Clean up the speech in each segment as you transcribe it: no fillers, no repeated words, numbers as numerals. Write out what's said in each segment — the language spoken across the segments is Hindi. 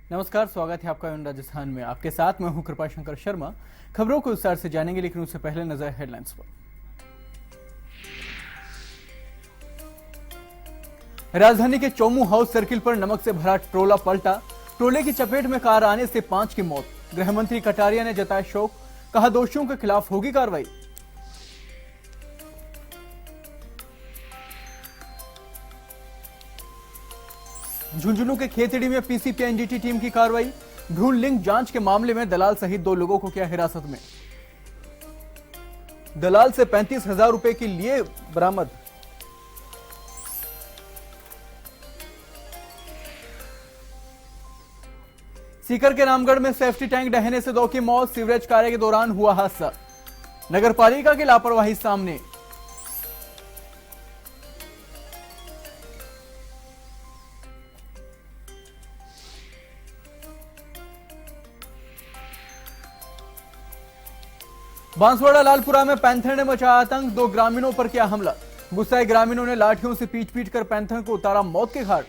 नमस्कार, स्वागत है आपका राजस्थान में। आपके साथ मैं हूं कृपाशंकर शर्मा। खबरों को विस्तार से जानेंगे, लेकिन उससे पहले नजर हेडलाइंस पर। राजधानी के चोमू हाउस सर्किल पर नमक से भरा ट्रोला पलटा। ट्रोले की चपेट में कार आने से 5 की मौत। गृह मंत्री कटारिया ने जताया शोक, कहा दोषियों के खिलाफ होगी कार्रवाई। झुंझुनू के खेतड़ी में पीसीपीएनडीटी टीम की कार्रवाई। भ्रूण लिंग जांच के मामले में दलाल सहित 2 लोगों को किया हिरासत में। दलाल से 35,000 रुपए के लिए बरामद। सीकर के रामगढ़ में सेफ्टी टैंक ढहने से 2 की मौत। सीवरेज कार्य के दौरान हुआ हादसा। नगर पालिका की लापरवाही सामने। बांसवाड़ा लालपुरा में पैंथर ने मचाया आतंक। 2 ग्रामीणों पर किया हमला। गुस्साए ग्रामीणों ने लाठियों से पीट पीट कर पैंथर को उतारा मौत के घाट।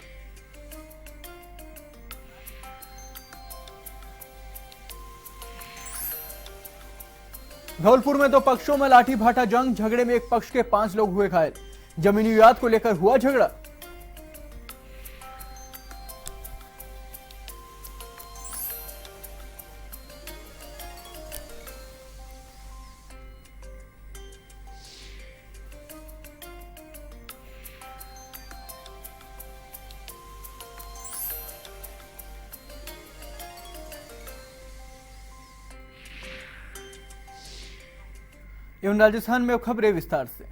धौलपुर में 2 पक्षों में लाठी भाटा जंग। झगड़े में एक पक्ष के 5 लोग हुए घायल। जमीनी विवाद को लेकर हुआ झगड़ा। एवं राजस्थान में खबरें विस्तार से।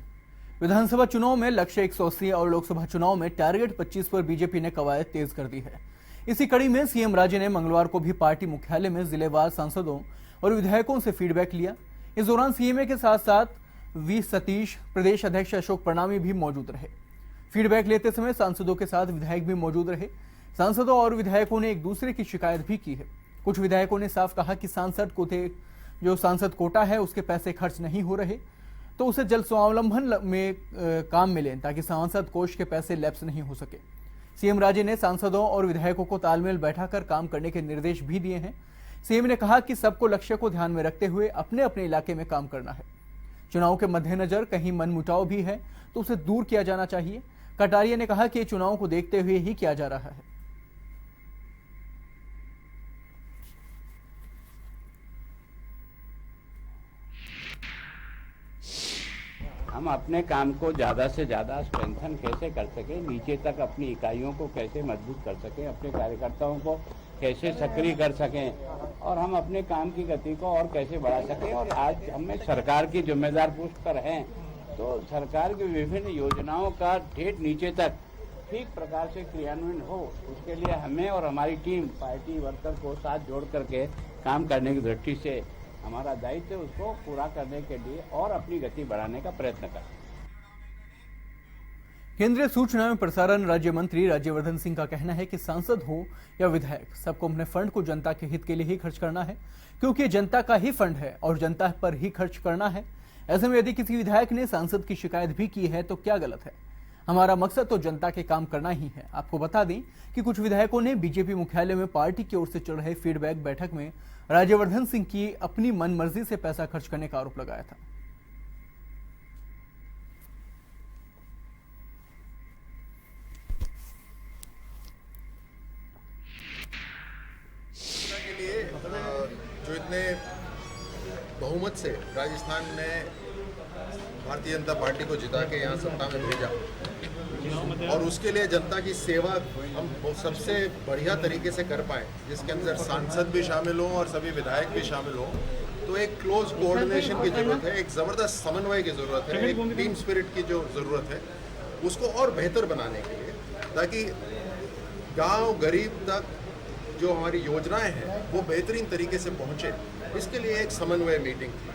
विधानसभा चुनाव में लक्ष्य 180 और लोकसभा चुनाव में टारगेट 25 पर बीजेपी ने कवायद तेज कर दी है। इसी कड़ी में सीएम राजे ने मंगलवार को भी पार्टी मुख्यालय में जिलेवार सांसदों और विधायकों से फीडबैक लिया। इस दौरान सीएमए के साथ साथ वी सतीश, प्रदेश अध्यक्ष अशोक परनामी भी मौजूद रहे। फीडबैक लेते समय सांसदों के साथ विधायक भी मौजूद रहे। सांसदों और विधायकों ने एक दूसरे की शिकायत भी की है। कुछ विधायकों ने साफ कहा कि जो सांसद कोटा है उसके पैसे खर्च नहीं हो रहे, तो उसे जल स्वावलंबन में काम मिले ताकि सांसद कोष के पैसे लैप्स नहीं हो सके। सीएम राजे ने सांसदों और विधायकों को तालमेल बैठाकर काम करने के निर्देश भी दिए हैं। सीएम ने कहा कि सबको लक्ष्य को ध्यान में रखते हुए अपने अपने इलाके में काम करना है। चुनाव के मद्देनजर कहीं मनमुटाव भी है तो उसे दूर किया जाना चाहिए। कटारिया ने कहा कि चुनाव को देखते हुए ही किया जा रहा है। हम अपने काम को ज़्यादा से ज़्यादा स्ट्रेंथन कैसे कर सकें, नीचे तक अपनी इकाइयों को कैसे मजबूत कर सकें, अपने कार्यकर्ताओं को कैसे सक्रिय कर सकें और हम अपने काम की गति को और कैसे बढ़ा सकें। और आज हमें सरकार की जिम्मेदार पोस्ट पर हैं, तो सरकार की विभिन्न योजनाओं का ठेठ नीचे तक ठीक प्रकार से क्रियान्वयन हो, उसके लिए हमें और हमारी टीम पार्टी वर्कर को साथ जोड़ करके काम करने की दृष्टि से हमारा दायित्व है उसको पूरा करने के लिए और अपनी गति बढ़ाने का प्रयत्न करें। केंद्रीय सूचना एवं प्रसारण राज्य मंत्री राज्यवर्धन सिंह का कहना है कि सांसद हो या विधायक, सबको अपने फंड को जनता के हित के लिए ही खर्च करना है, क्योंकि जनता का ही फंड है और जनता पर ही खर्च करना है। ऐसे में यदि किसी विधायक ने सांसद की शिकायत भी की है तो क्या गलत है? हमारा मकसद तो जनता के काम करना ही है। आपको बता दें कि कुछ विधायकों ने बीजेपी मुख्यालय में पार्टी की ओर से चल रहे फीडबैक बैठक में राज्यवर्धन सिंह की अपनी मनमर्जी से पैसा खर्च करने का आरोप लगाया था। के लिए जो इतने बहुमत से राजस्थान में भारतीय जनता पार्टी को जिता के यहाँ सत्ता में भेजा और उसके लिए जनता की सेवा हम सबसे बढ़िया तरीके से कर पाए, जिसके अंदर सांसद भी शामिल हों और सभी विधायक भी शामिल हों, तो एक क्लोज कोऑर्डिनेशन की जरूरत है, एक ज़बरदस्त समन्वय की ज़रूरत है, एक टीम स्पिरिट की जो ज़रूरत है उसको और बेहतर बनाने के लिए, ताकि गांव गरीब तक जो हमारी योजनाएं हैं वो बेहतरीन तरीके से पहुँचे। इसके लिए एक समन्वय मीटिंग थी।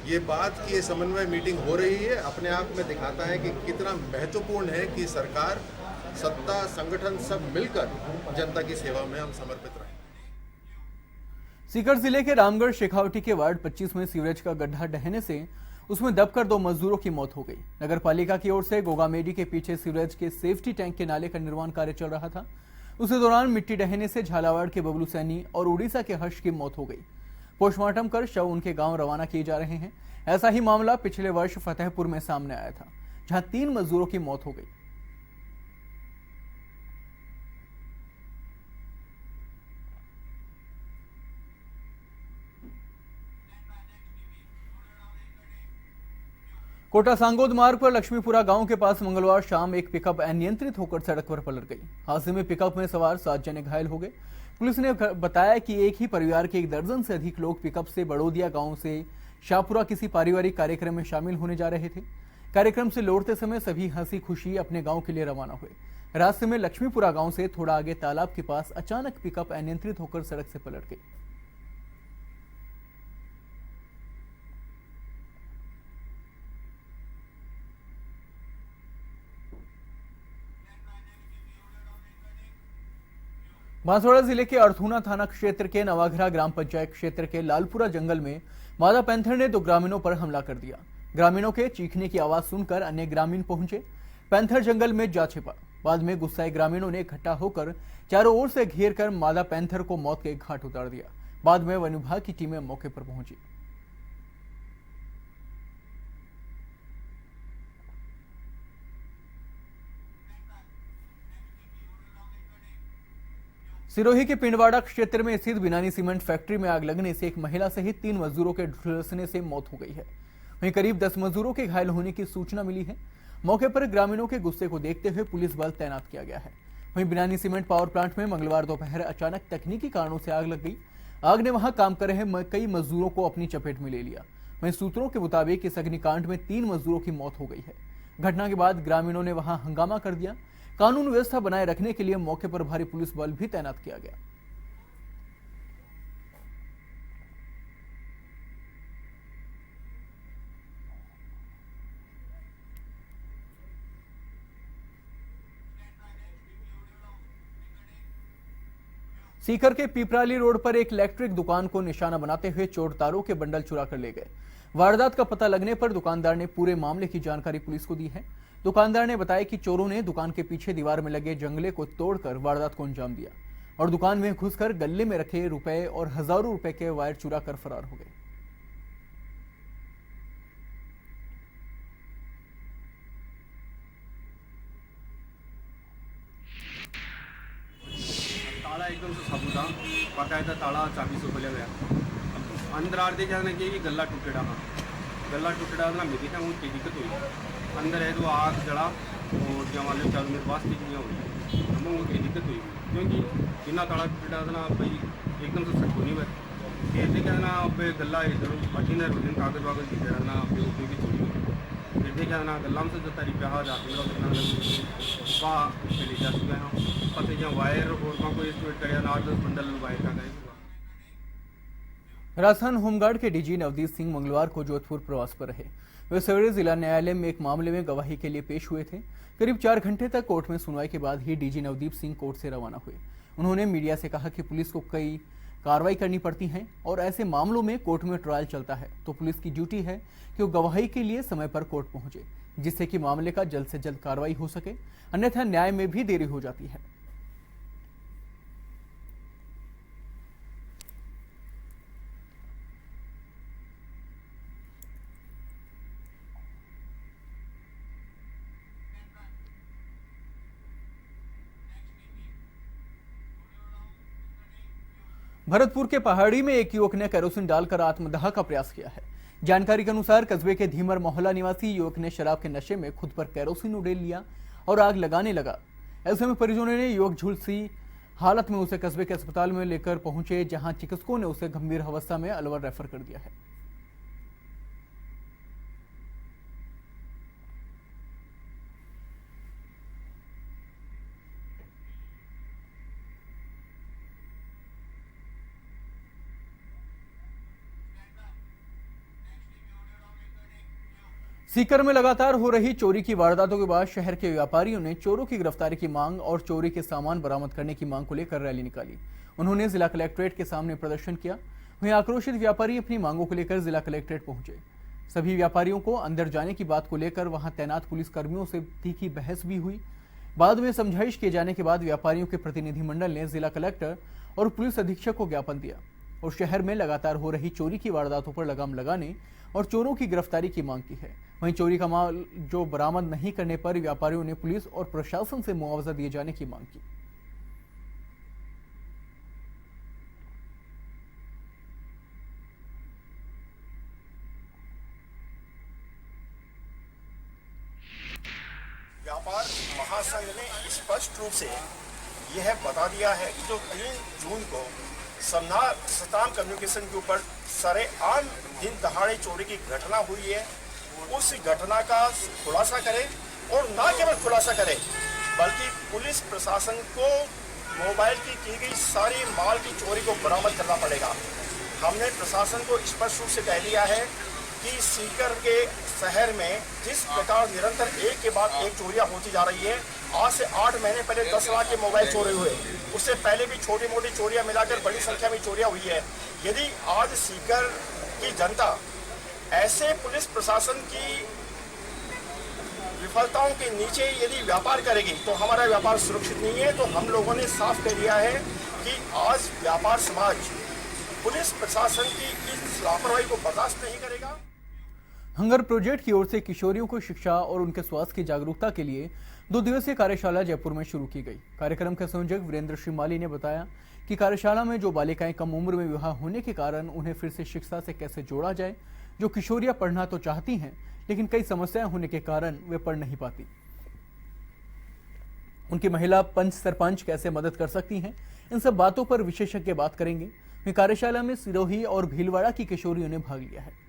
ये बात की समन्वय मीटिंग हो रही है अपने आप में दिखाता है कि कितना महत्वपूर्ण है कि सरकार, सत्ता, संगठन सब मिलकर जनता की सेवा में हम समर्पित रहें। सीकर जिले के रामगढ़ शेखावटी के वार्ड 25 में सीवरेज का गड्ढा ढहने से उसमें दबकर 2 मजदूरों की मौत हो गई। नगर पालिका की ओर से गोगामेडी के पीछे सीवरेज के सेफ्टी टैंक के नाले का निर्माण कार्य चल रहा था। उसी दौरान मिट्टी ढहने से झालावाड़ के बबलू सैनी और उड़ीसा के हर्ष की मौत हो गई। पोस्टमार्टम कर शव उनके गांव रवाना किए जा रहे हैं। ऐसा ही मामला पिछले वर्ष फतेहपुर में सामने आया था, जहां 3 मजदूरों की मौत हो गई। कोटा सांगोद मार्ग पर लक्ष्मीपुरा गांव के पास मंगलवार शाम एक पिकअप अनियंत्रित होकर सड़क पर पलट गई। हादसे में पिकअप में सवार 7 जने घायल हो गए। पुलिस ने बताया कि एक ही परिवार के 1 दर्जन से अधिक लोग पिकअप से बड़ोदिया गांव से शाहपुरा किसी पारिवारिक कार्यक्रम में शामिल होने जा रहे थे। कार्यक्रम से लौटते समय सभी हंसी खुशी अपने गांव के लिए रवाना हुए। रास्ते में लक्ष्मीपुरा गांव से थोड़ा आगे तालाब के पास अचानक पिकअप अनियंत्रित होकर सड़क से पलट गई। बांसवाड़ा जिले के अर्थूना थाना क्षेत्र के नवाघरा ग्राम पंचायत क्षेत्र के लालपुरा जंगल में मादा पैंथर ने 2 ग्रामीणों पर हमला कर दिया। ग्रामीणों के चीखने की आवाज सुनकर अन्य ग्रामीण पहुंचे। पैंथर जंगल में जा छिपा। बाद में गुस्साए ग्रामीणों ने इकट्ठा होकर चारों ओर से घेर कर मादा पैंथर को मौत के घाट उतार दिया। बाद में वन विभाग की टीमें मौके पर पहुंची। सिरोही के पिंडवाड़ा क्षेत्र में स्थित बिनानी सीमेंट फैक्ट्री में आग लगने से एक महिला सहित 3 मजदूरों के झुलसने से मौत हो गई है। वहीं करीब 10 मजदूरों के घायल होने की सूचना मिली है। मौके पर ग्रामीणों के गुस्से को देखते हुए पुलिस बल तैनात किया गया है। वहीं बिनानी सीमेंट पावर प्लांट में मंगलवार दोपहर अचानक तकनीकी कारणों से आग लग गई। आग ने वहां काम कर रहे कई मजदूरों को अपनी चपेट में ले लिया। वहीं सूत्रों के मुताबिक इस अग्निकांड में 3 मजदूरों की मौत हो गई है। घटना के बाद ग्रामीणों ने वहां हंगामा कर दिया। कानून व्यवस्था बनाए रखने के लिए मौके पर भारी पुलिस बल भी तैनात किया गया। सीकर के पीपराली रोड पर एक इलेक्ट्रिक दुकान को निशाना बनाते हुए चोर तारों के बंडल चुरा कर ले गए। वारदात का पता लगने पर दुकानदार ने पूरे मामले की जानकारी पुलिस को दी है। दुकानदार ने बताया कि चोरों ने दुकान के पीछे दीवार में लगे जंगले को तोड़कर वारदात को अंजाम दिया और दुकान में घुसकर गल्ले में रखे रुपए और हजारों रुपए के वायर चुरा कर फरार हो गए। ताला एकदम से साबुत था, बाकायदा ताला चाबी से खोला गया। अंदर आते जाने के गला टूटेड़ा था। गला टूटेड़ा ना मेरी था उनकी दिक्कत हुई। अंदर है तो आग जला और जहाँ वाले चारों मेरे पास चीज़ें हुई हमें उनकी दिक्कत हुई क्योंकि बिना ताला टूटेड़ा था ना भाई एकदम से सट नहीं हुआ। ऐसे क्या ना अब गला इधर बाकी ना रोज कागज वागज दिख रहा ना अब उपयोगी चोरी ऐसे क्या ना गला से जो तारीख पे जाते चले जा चुके हैं पता जहाँ वायर और कोई एस्टिमेट करें ना 8-10 बंडल वायर का करें। राजस्थान होमगार्ड के डीजी नवदीप सिंह मंगलवार को जोधपुर प्रवास पर रहे। वे सवेरे जिला न्यायालय में एक मामले में गवाही के लिए पेश हुए थे। करीब 4 घंटे तक कोर्ट में सुनवाई के बाद ही डीजी नवदीप सिंह कोर्ट से रवाना हुए। उन्होंने मीडिया से कहा कि पुलिस को कई कार्रवाई करनी पड़ती है और ऐसे मामलों में कोर्ट में ट्रायल चलता है तो पुलिस की ड्यूटी है कि वो गवाही के लिए समय पर कोर्ट पहुंचे, जिससे कि मामले का जल्द से जल्द कार्रवाई हो सके, अन्यथा न्याय में भी देरी हो जाती है। भरतपुर के पहाड़ी में एक युवक ने केरोसिन डालकर आत्मदाह का प्रयास किया है। जानकारी के अनुसार कस्बे के धीमर मोहल्ला निवासी युवक ने शराब के नशे में खुद पर केरोसिन उड़ेल लिया और आग लगाने लगा। ऐसे में परिजनों ने युवक झुलसी हालत में उसे कस्बे के अस्पताल में लेकर पहुंचे, जहां चिकित्सकों ने उसे गंभीर अवस्था में अलवर रेफर कर दिया है। सीकर में लगातार हो रही चोरी की वारदातों के बाद शहर के व्यापारियों ने चोरों की गिरफ्तारी की मांग और चोरी के सामान बरामद करने की मांग को लेकर रैली निकाली। उन्होंने जिला कलेक्ट्रेट के सामने प्रदर्शन किया। वहीं आक्रोशित व्यापारी अपनी मांगों को लेकर जिला कलेक्ट्रेट पहुंचे। सभी व्यापारियों को अंदर जाने की बात को लेकर वहां तैनात पुलिस कर्मियों से तीखी बहस भी हुई। बाद में समझाइश किए जाने के बाद व्यापारियों के प्रतिनिधिमंडल ने जिला कलेक्टर और पुलिस अधीक्षक को ज्ञापन दिया और शहर में लगातार हो रही चोरी की वारदातों पर लगाम लगाने और चोरों की गिरफ्तारी की मांग की है। वहीं चोरी का माल जो बरामद नहीं करने पर व्यापारियों ने पुलिस और प्रशासन से मुआवजा दिए जाने की मांग की। व्यापार महासंघ ने स्पष्ट रूप से यह बता दिया है कि जो 3 जून को सताम कम्युनिकेशन के ऊपर सरेआम दिन दहाड़े चोरी की घटना हुई है, उस घटना का खुलासा करें और न केवल खुलासा करें बल्कि पुलिस प्रशासन को मोबाइल की गई सारी माल की चोरी को बरामद करना पड़ेगा। हमने प्रशासन को स्पष्ट रूप से कह दिया है कि सीकर के शहर में जिस प्रकार निरंतर एक के बाद एक चोरियां होती जा रही है, आज से 8 महीने पहले 10 लाख के मोबाइल चोरी हुए, उससे पहले भी छोटी मोटी चोरियां मिलाकर बड़ी संख्या में चोरियां हुई है। यदि आज सीकर की जनता ऐसे पुलिस प्रशासन की विफलताओं के नीचे यदि व्यापार करेगी तो हमारा व्यापार सुरक्षित नहीं है। तो हम लोगों ने साफ कह दिया है कि आज व्यापार समाज पुलिस प्रशासन की इस लापरवाही को बर्दाश्त नहीं करेगा। हंगर प्रोजेक्ट की ओर से किशोरियों को शिक्षा और उनके स्वास्थ्य की जागरूकता के लिए 2 दिवसीय कार्यशाला जयपुर में शुरू की गई। कार्यक्रम के संयोजक वीरेंद्र श्रीमाली ने बताया कि कार्यशाला में जो बालिकाएं कम उम्र में विवाह होने के कारण उन्हें फिर से शिक्षा से कैसे जोड़ा जाए, जो किशोरियां पढ़ना तो चाहती हैं लेकिन कई समस्याएं होने के कारण वे पढ़ नहीं पाती, उनकी महिला पंच सरपंच कैसे मदद कर सकती हैं, इन सब बातों पर विशेषज्ञ बात करेंगे। कार्यशाला में सिरोही और भीलवाड़ा की किशोरियों ने भाग लिया है।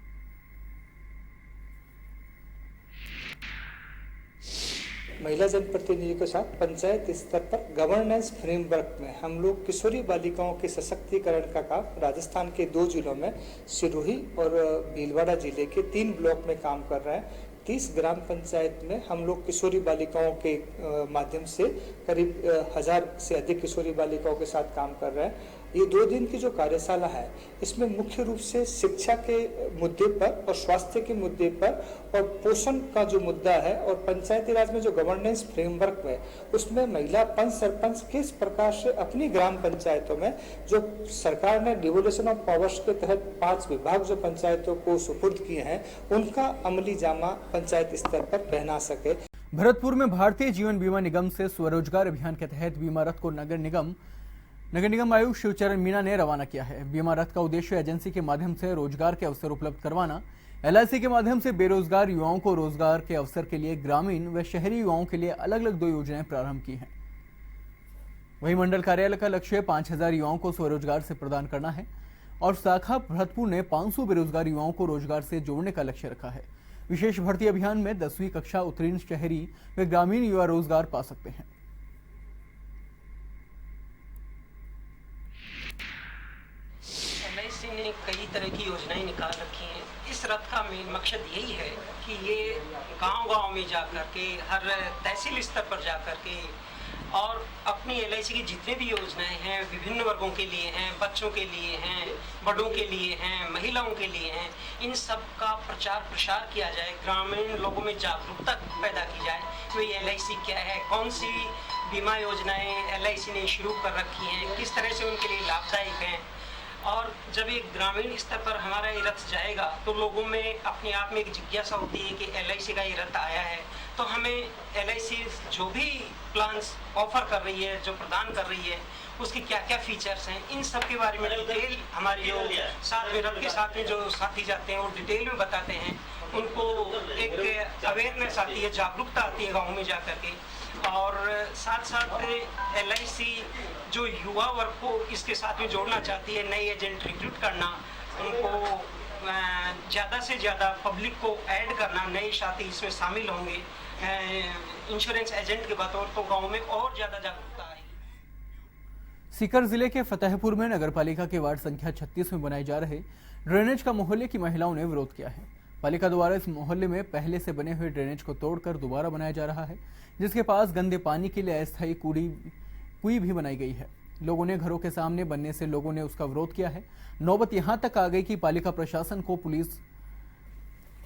महिला जनप्रतिनिधियों के साथ पंचायत स्तर पर गवर्नेंस फ्रेमवर्क में हम लोग किशोरी बालिकाओं के सशक्तिकरण का काम राजस्थान के 2 जिलों में सिरोही और भीलवाड़ा जिले के 3 ब्लॉक में काम कर रहे हैं। 30 ग्राम पंचायत में हम लोग किशोरी बालिकाओं के माध्यम से करीब 1000 से अधिक किशोरी बालिकाओं के साथ काम कर रहे हैं। ये 2 दिन की जो कार्यशाला है इसमें मुख्य रूप से शिक्षा के मुद्दे पर और स्वास्थ्य के मुद्दे पर और पोषण का जो मुद्दा है और पंचायती राज में जो गवर्नेंस फ्रेमवर्क है उसमें महिला पंच सरपंच किस प्रकार से अपनी ग्राम पंचायतों में जो सरकार ने डिवोल्यूशन ऑफ पावर्स के तहत 5 विभाग जो पंचायतों को सुपुर्द किए हैं उनका अमली जामा पंचायत स्तर पर पहना सके। भरतपुर में भारतीय जीवन बीमा निगम से स्वरोजगार अभियान के तहत बीमा रथ को नगर निगम आयुक्त शिवचरण मीणा ने रवाना किया है। बीमा रथ का उद्देश्य एजेंसी के माध्यम से रोजगार के अवसर उपलब्ध करवाना, LIC के माध्यम से बेरोजगार युवाओं को रोजगार के अवसर के लिए ग्रामीण व शहरी युवाओं के लिए अलग अलग 2 योजनाएं प्रारंभ की हैं। वहीं मंडल कार्यालय का लक्ष्य 5000 युवाओं को स्वरोजगार से प्रदान करना है और शाखा भरतपुर ने 500 बेरोजगार युवाओं को रोजगार से जोड़ने का लक्ष्य रखा है। विशेष भर्ती अभियान में 10वीं कक्षा उत्तीर्ण शहरी व ग्रामीण युवा रोजगार पा सकते हैं। LIC ने कई तरह की योजनाएं निकाल रखी हैं। इस रथ का मेन मकसद यही है कि ये गांव-गांव में जाकर के हर तहसील स्तर पर जाकर के और अपनी LIC की जितने भी योजनाएं हैं विभिन्न वर्गों के लिए हैं, बच्चों के लिए हैं, बड़ों के लिए हैं, महिलाओं के लिए हैं, इन सब का प्रचार प्रसार किया जाए, ग्रामीण लोगों में जागरूकता पैदा की जाए। वही LIC क्या है, कौन सी बीमा योजनाएं LIC ने शुरू कर रखी हैं, किस तरह से उनके लिए लाभदायक हैं। और जब एक ग्रामीण स्तर पर हमारा ये रथ जाएगा तो लोगों में अपने आप में एक जिज्ञासा होती है कि LIC का ये रथ आया है तो हमें LIC जो भी प्लान्स ऑफर कर रही है, जो प्रदान कर रही है, उसके क्या क्या फीचर्स हैं, इन सब के बारे में डिटेल हमारी जो साथ में रथ के साथ में जो साथी जाते हैं वो डिटेल में बताते हैं। उनको एक अवेयरनेस आती है, जागरूकता आती है गाँव में जा कर के। और साथ साथ LIC जो युवा वर्ग को इसके साथ में जोड़ना चाहती है, नए एजेंट रिक्रूट करना, उनको ज़्यादा से ज़्यादा पब्लिक को ऐड करना, नए साथी इसमें शामिल होंगे इंश्योरेंस एजेंट के बतौर, तो गांव में और ज़्यादा जागरूकता आएगी। सीकर जिले के फतेहपुर में नगरपालिका के वार्ड संख्या 36 में बनाए जा रहे ड्रेनेज का मोहल्ले की महिलाओं ने विरोध किया है। पालिका द्वारा इस मोहल्ले में पहले से बने हुए ड्रेनेज को तोड़कर दोबारा बनाया जा रहा है, जिसके पास गंदे पानी के लिए अस्थायी कुई भी बनाई गई है। लोगों ने घरों के सामने बनने से लोगों ने उसका विरोध किया है। नौबत यहां तक आ गई कि पालिका प्रशासन को पुलिस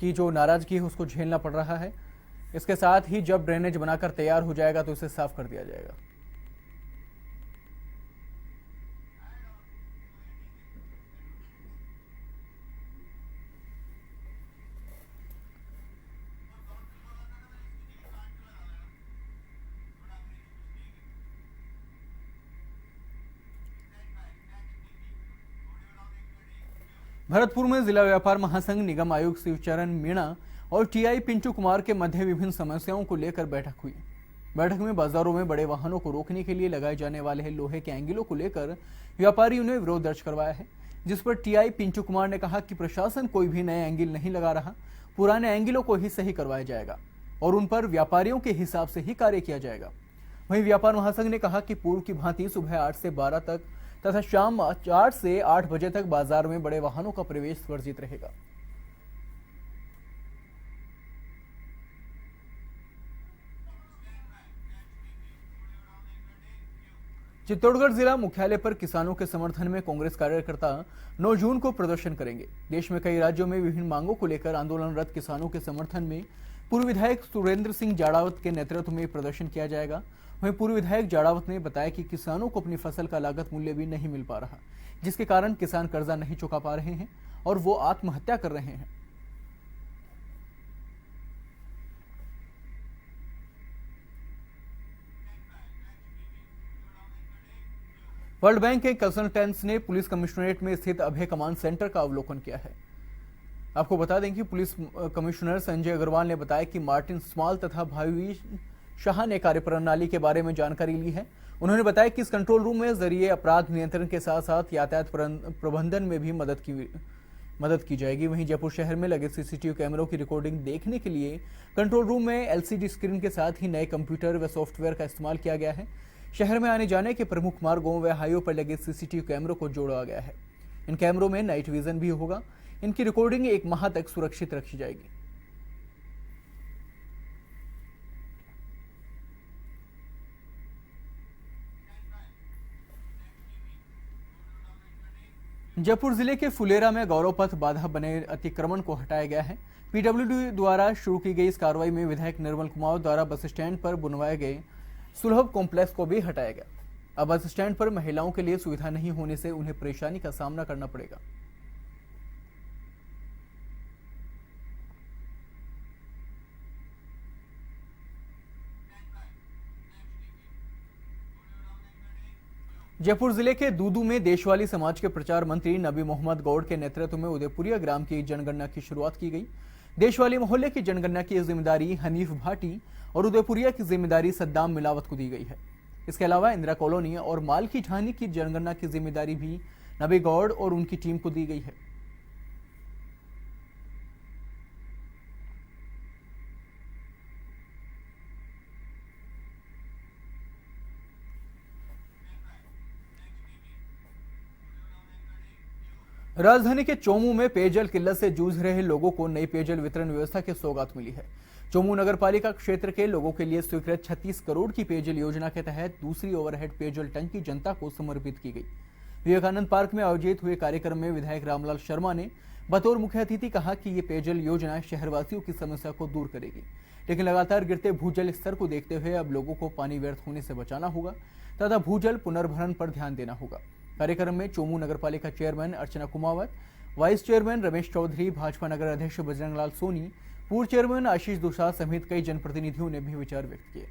की जो नाराजगी है उसको झेलना पड़ रहा है। इसके साथ ही जब ड्रेनेज बनाकर तैयार हो जाएगा तो इसे साफ कर दिया जाएगा। भरतपुर में जिला व्यापार महासंघ निगम आयुक्त शिवचरण मीणा और टीआई पिंटू कुमार के मध्य विभिन्न समस्याओं को लेकर बैठक हुई। बैठक में बाजारों में बड़े वाहनों को रोकने के लिए लगाए जाने वाले लोहे के एंगलों को लेकर व्यापारियों ने विरोध दर्ज करवाया है, जिस पर टीआई पिंटू कुमार ने कहा कि प्रशासन कोई भी नए एंगल नहीं लगा रहा, पुराने एंगलों को ही सही करवाया जाएगा और उन पर व्यापारियों के हिसाब से ही कार्य किया जाएगा। वहीं व्यापार महासंघ ने कहा कि पूर्व की भांति सुबह 8 से 12 तक तथा शाम 4 से 8 बजे तक बाजार में बड़े वाहनों का प्रवेश वर्जित रहेगा। चित्तौड़गढ़ जिला मुख्यालय पर किसानों के समर्थन में कांग्रेस कार्यकर्ता 9 जून को प्रदर्शन करेंगे। देश में कई राज्यों में विभिन्न मांगों को लेकर आंदोलनरत किसानों के समर्थन में पूर्व विधायक सुरेंद्र सिंह जाड़ावत के नेतृत्व में प्रदर्शन किया जाएगा। वहीं पूर्व विधायक जाड़ावत ने बताया कि किसानों को अपनी फसल का लागत मूल्य भी नहीं मिल पा रहा, जिसके कारण किसान कर्जा नहीं चुका पा रहे हैं और वो आत्महत्या कर रहे हैं। वर्ल्ड बैंक के कंसल्टेंट्स ने पुलिस कमिश्नरेट में स्थित अभय कमांड सेंटर का अवलोकन किया है। आपको बता दें कि पुलिस कमिश्नर संजय अग्रवाल ने बताया कि मार्टिन स्मॉल तथा भावी शाह ने कार्यप्रणाली के बारे में जानकारी ली है। उन्होंने बताया कि इस कंट्रोल रूम में जरिए अपराध नियंत्रण के साथ साथ यातायात प्रबंधन में भी मदद की जाएगी। वहीं जयपुर शहर में लगे सीसीटीवी कैमरों की रिकॉर्डिंग देखने के लिए कंट्रोल रूम में एलसीडी स्क्रीन के साथ ही नए कंप्यूटर व सॉफ्टवेयर का इस्तेमाल किया गया है। शहर में आने जाने के प्रमुख मार्गों व हाईवे पर लगे सीसीटीवी कैमरों को जोड़ा गया है। इन कैमरों में नाइट विजन भी होगा। इनकी रिकॉर्डिंग 1 माह तक सुरक्षित रखी जाएगी। जयपुर जिले के फुलेरा में गौरव पथ बाधा बने अतिक्रमण को हटाया गया है। पीडब्ल्यूडी द्वारा शुरू की गई इस कार्रवाई में विधायक निर्मल कुमार द्वारा बस स्टैंड पर बनवाए गए सुलभ कॉम्प्लेक्स को भी हटाया गया। अब बस स्टैंड पर महिलाओं के लिए सुविधा नहीं होने से उन्हें परेशानी का सामना करना पड़ेगा। जयपुर जिले के दूदू में देशवाली समाज के प्रचार मंत्री नबी मोहम्मद गौड़ के नेतृत्व में उदयपुरिया ग्राम की जनगणना की शुरुआत की गई। देशवाली मोहल्ले की जनगणना की जिम्मेदारी हनीफ भाटी और उदयपुरिया की जिम्मेदारी सद्दाम मिलावत को दी गई है। इसके अलावा इंदिरा कॉलोनी और माल की ढानी की जनगणना की जिम्मेदारी भी नबी गौड़ और उनकी टीम को दी गई है। राजधानी के चोमू में पेयजल किल्लत से जूझ रहे लोगों को नई पेयजल वितरण व्यवस्था की सौगात मिली है। चोमू नगरपालिका क्षेत्र के लोगों के लिए स्वीकृत 36 करोड़ की पेयजल योजना के तहत दूसरी ओवरहेड पेयजल टंकी जनता को समर्पित की गई। विवेकानंद पार्क में आयोजित हुए कार्यक्रम में विधायक रामलाल शर्मा ने बतौर मुख्य अतिथि कहा कि ये पेयजल योजना शहरवासियों की समस्या को दूर करेगी, लेकिन लगातार गिरते भूजल स्तर को देखते हुए अब लोगों को पानी व्यर्थ होने से बचाना होगा तथा भूजल पुनर्भरण पर ध्यान देना होगा। कार्यक्रम में चोमू नगरपालिका चेयरमैन अर्चना कुमावत, वाइस चेयरमैन रमेश चौधरी, भाजपा नगर अध्यक्ष बजरंगलाल सोनी, पूर्व चेयरमैन आशीष दुसाद समेत कई जनप्रतिनिधियों ने भी विचार व्यक्त किए।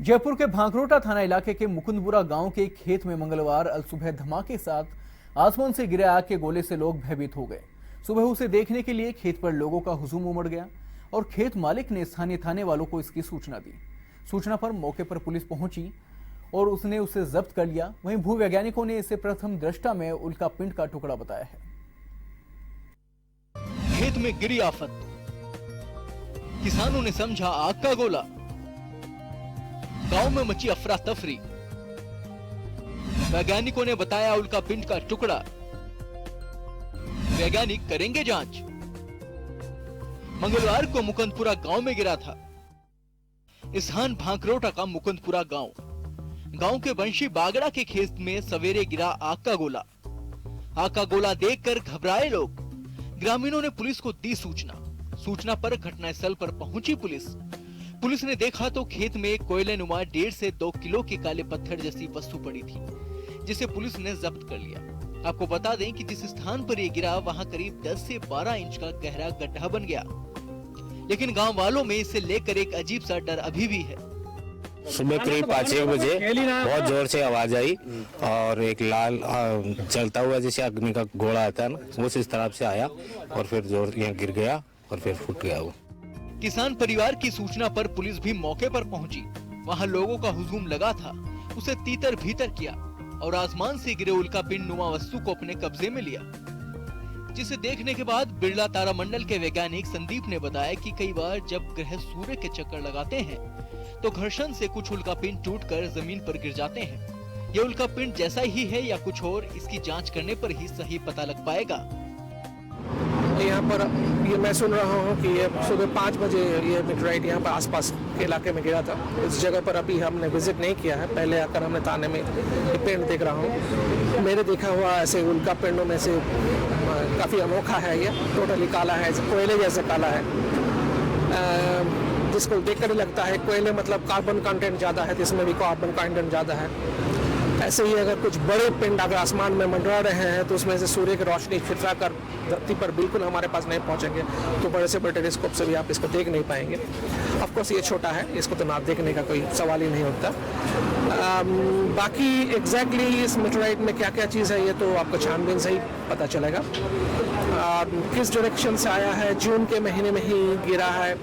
जयपुर के भांकरोटा थाना इलाके के मुकुंदपुरा गांव के एक खेत में मंगलवार अलसुबह धमाके के साथ आसमान से गिरे आग के गोले से लोग भयभीत हो गए। सुबह उसे देखने के लिए खेत पर लोगों का हुजूम उमड़ गया और खेत मालिक ने स्थानीय थाने वालों को इसकी सूचना दी। सूचना पर मौके पर पुलिस पहुंची और उसने उसे जब्त कर लिया। वहीं भूवैज्ञानिकों ने इसे प्रथम दृष्टा में उल्का पिंड का टुकड़ा बताया है। खेत में गिरी आफत, किसानों ने समझा आग का गोला, गांव में मची अफरा तफरी, वैज्ञानिकों ने बताया उल्का पिंड का टुकड़ा, वैज्ञानिक करेंगे जांच। मंगलवार को मुकुंदपुरा गांव में गिरा था। स्थान भांकरोटा का मुकुंदपुरा गांव गांव के बंशी बागड़ा के खेत में सवेरे गिरा आग का गोला। आग का गोला देखकर घबराए लोग। ग्रामीणों ने पुलिस को दी सूचना पर घटनास्थल पर पहुंची पुलिस ने देखा तो खेत में कोयले नुमा 1.5 से 2 किलो के काले पत्थर जैसी वस्तु पड़ी थी, जिसे पुलिस ने जब्त कर लिया। आपको बता दें कि जिस स्थान पर ये गिरा वहां करीब 10 से 12 इंच का गहरा गड्ढा बन गया, लेकिन गांव वालों में इसे लेकर एक अजीब सा डर अभी भी है। सुबह करीब 5-6 बजे बहुत जोर से आवाज आई और एक लाल जलता हुआ जैसे अग्नि का गोला आता है ना, वो इस तरफ से आया और फिर जोर यहाँ गिर गया और फिर फूट गया वो। किसान परिवार की सूचना पर पुलिस भी मौके पर पहुंची। वहां लोगों का हुजूम लगा था, उसे तीतर भीतर किया और आसमान से गिरे उल्कापिंड नुमा वस्तु को अपने कब्जे में लिया, जिसे देखने के बाद बिरला तारामंडल के वैज्ञानिक संदीप ने बताया कि कई बार जब ग्रह सूर्य के चक्कर लगाते हैं तो घर्षण से कुछ उल्कापिंड टूटकर जमीन पर गिर जाते हैं। ये उल्कापिंड जैसा ही है या कुछ और, इसकी जांच करने पर ही सही पता लग पाएगा। यहाँ पर ये मैं सुन रहा हूँ कि ये सुबह 5 बजे ये मीटराइट यहाँ पर आसपास के इलाके में गिरा था। इस जगह पर अभी हमने विजिट नहीं किया है, पहले आकर हमने ताने में ये पिंड देख रहा हूँ। मेरे देखा हुआ ऐसे उल्का पिंडों में से काफ़ी अनोखा है, ये टोटली काला है, कोयले जैसा काला है, जिसको देखकर लगता है कोयले मतलब कार्बन कंटेंट ज़्यादा है, तो इसमें भी कार्बन कंटेंट ज़्यादा है। ऐसे ही अगर कुछ बड़े पिंड अगर आसमान में मंडरा रहे हैं तो उसमें से सूर्य की रोशनी फिरा कर धरती पर बिल्कुल हमारे पास नहीं पहुंचेंगे, तो बड़े से बड़े टेलीस्कोप से भी आप इसको देख नहीं पाएंगे। ऑफ कोर्स ये छोटा है, इसको तो ना देखने का कोई सवाल ही नहीं होता। बाकी एग्जैक्टली इस मीटराइट में क्या क्या चीज़ है ये तो आपको छानबीन से ही पता चलेगा। किस डायरेक्शन से आया है, जून के महीने में ही गिरा है,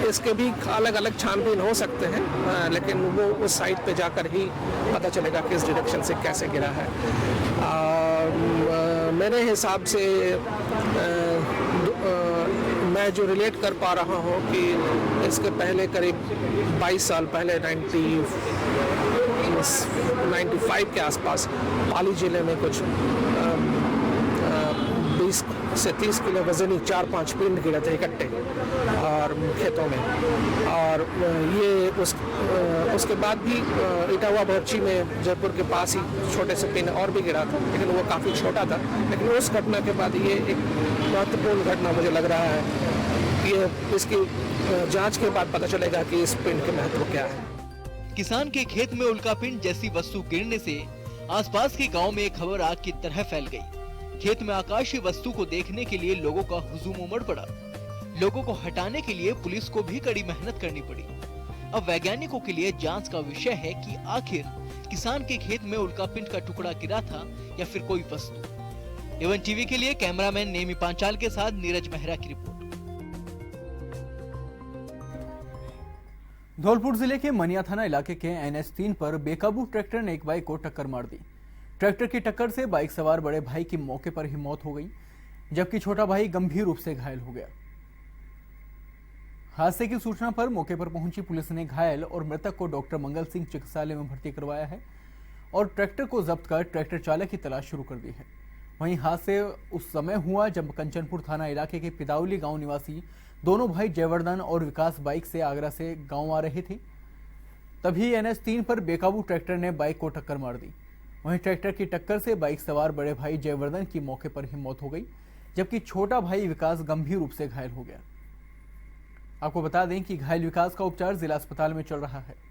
इसके भी अलग अलग छानबीन हो सकते हैं, लेकिन वो उस साइट पे जाकर ही पता चलेगा किस डायरेक्शन से कैसे गिरा है। मेरे हिसाब से मैं जो रिलेट कर पा रहा हूँ कि इसके पहले करीब 22 साल पहले 95 के आसपास पाली जिले में कुछ 20 से 30 किलो वजनी 4-5 पिंड गिरे थे इकट्ठे और खेतों में, और ये उसके बाद भी इटावा भरची में जयपुर के पास ही छोटे से पिंड और भी गिरा था, लेकिन वो काफ़ी छोटा था। लेकिन उस घटना के बाद ये एक महत्वपूर्ण घटना मुझे लग रहा है। ये इसकी जांच के बाद पता चलेगा कि इस पिंड के महत्व क्या है। किसान के खेत में उल्कापिंड जैसी वस्तु गिरने से आसपास के गांव में खबर आग की तरह फैल गई। खेत में आकाशीय वस्तु को देखने के लिए लोगों का हुजूम उमड़ पड़ा। लोगों को हटाने के लिए पुलिस को भी कड़ी मेहनत करनी पड़ी। अब वैज्ञानिकों के लिए जांच का विषय है कि आखिर किसान के खेत में उल्कापिंड का टुकड़ा गिरा था या फिर कोई वस्तु। एवन टीवी के लिए कैमरामैन नेमी पांचाल के साथ नीरज मेहरा की रिपोर्ट। धौलपुर जिले के मनिया थाना इलाके के NH3 पर बेकाबू ट्रैक्टर ने एक बाइक को टक्कर मार दी। ट्रैक्टर की टक्कर से बाइक सवार बड़े भाई की मौके पर ही मौत हो गई, जबकि छोटा भाई गंभीर रूप से घायल हो गया। हादसे की सूचना पर मौके पर पहुंची पुलिस ने घायल और मृतक को डॉक्टर मंगल सिंह चिकित्सालय में भर्ती करवाया है और ट्रैक्टर को जब्त कर ट्रैक्टर चालक की तलाश शुरू कर दी है। वहीं हादसे उस समय हुआ जब कंचनपुर थाना इलाके के पिदावली गांव निवासी दोनों भाई जयवर्धन और विकास बाइक से आगरा से गांव आ रहे थे। तभी NH3 पर बेकाबू ट्रैक्टर ने बाइक को टक्कर मार दी। वहीं ट्रैक्टर की टक्कर से बाइक सवार बड़े भाई जयवर्धन की मौके पर ही मौत हो गई, जबकि छोटा भाई विकास गंभीर रूप से घायल हो गया। आपको बता दें कि घायल विकास का उपचार जिला अस्पताल में चल रहा है।